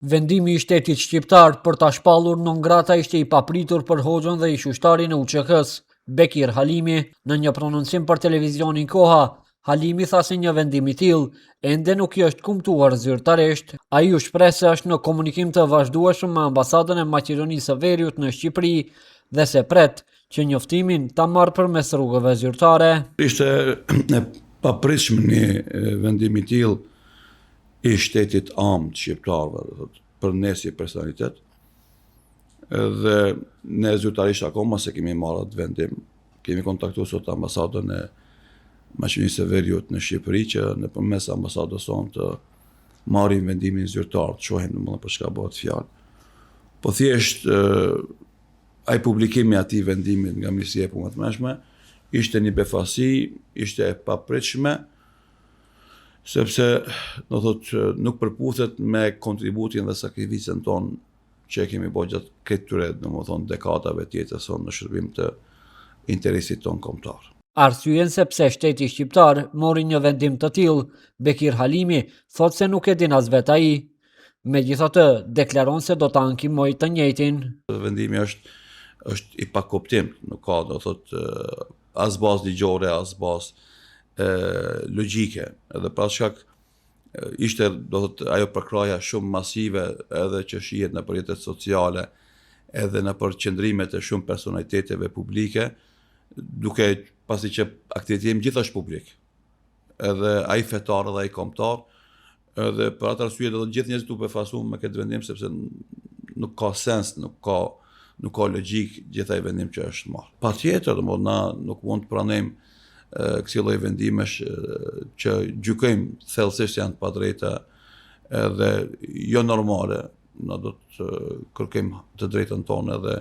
Vendimi i shtetit shqiptar për ta shpallur non grata ishte i papritur për Hoxhën dhe ish ushtarin e UÇK-s, Bekir Halimi. Në një prononcim për televizionin Koha, Halimi tha se një vendim i tillë ende nuk i është kumtuar zyrtarisht. Ai u shpreh se është në komunikim të vazhdueshëm me ambasadën e Maqedonisë së Veriut në Shqipëri dhe se pret që njoftimin ta marrë përmes rrugëve zyrtare. Ishte e papritshme një vendim i tillë i shtetit amë të shqiptarëve, për ne si personalitet, dhe ne zyrtarisht akoma se kemi marrë atë vendim. Kemi kontaktuar sot ambasadën e Maqedonisë së Veriut në Shqipëri që nëpërmes ambasadës sonë të marrim vendimin zyrtar, të shohim domosdoshmë për çka bëhet fjalë. Po thjesht ai publikimi i atij vendimit nga Ministria e Punëve të Brendshme ishte një befasi, ishte e papritshme, sepse do thotë nuk përputhet me kontributin dhe sakrificën tonë që kemi bërë gjatë këtyre domethënë dekadave të jetës sonë në shërbim të interesit tonë kombëtar. Arsyeën se pse shteti shqiptar mori një vendim të tillë, Bekir Halimi thotë se nuk e din as vet ai. Megjithatë, deklaron se do ta ankimojë të njëjtin. Vendimi është i pakuptim, nuk ka do thotë as bazë ligjore, as bazë logjike, edhe pra shkak ishte do thotë ajo përkraja shumë masive edhe që shihet në rrjetet sociale, edhe në qendrimet e shumë personaliteteve publike, duke pasi që aktiviteti gjithë është publik, edhe ai fetar edhe ai kombëtar, edhe për atë arsye do të gjithë njerëzit u befasuan me këtë vendim sepse nuk ka sens, nuk ka logjik gjithë ai vendim që është marrë. Patjetër, domethënë na nuk mund të pranojmë kësi lloj vendimesh që gjykojmë thellësisht janë të padrejta edhe jo normale. Na do të kërkojmë të drejtën tonë edhe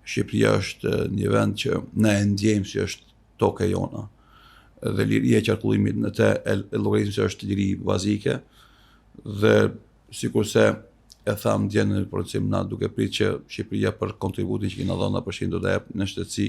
Shqipëria është një vend që ne e ndjejmë si është toka jona. Dhe liria e qarkullimit në të llogarismë është liri bazike dhe sikurse e tham dje në proncim na duke pritë që Shqipëria për kontributin që kena dhënë na përfshin do ta jap në shtetësi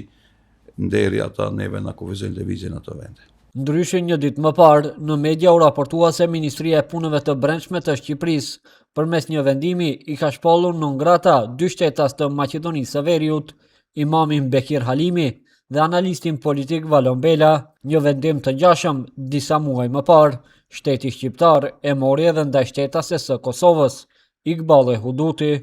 nderi ata neve na kufizojnë lëvizjen ato vende. Ndryshe një ditë më parë, në media u raportua se Ministria e Punëve të Brendshme të Shqipërisë, përmes një vendimi i ka shpallur non grata dy shtetas të Maqedonisë së Veriut, imamin Bekir Halimi dhe analistin politik Valon Bela. Një vendim të ngjashëm disa muaj më parë, shteti shqiptar e mori edhe ndaj shtetasës së Kosovës, Iqballi Huduti.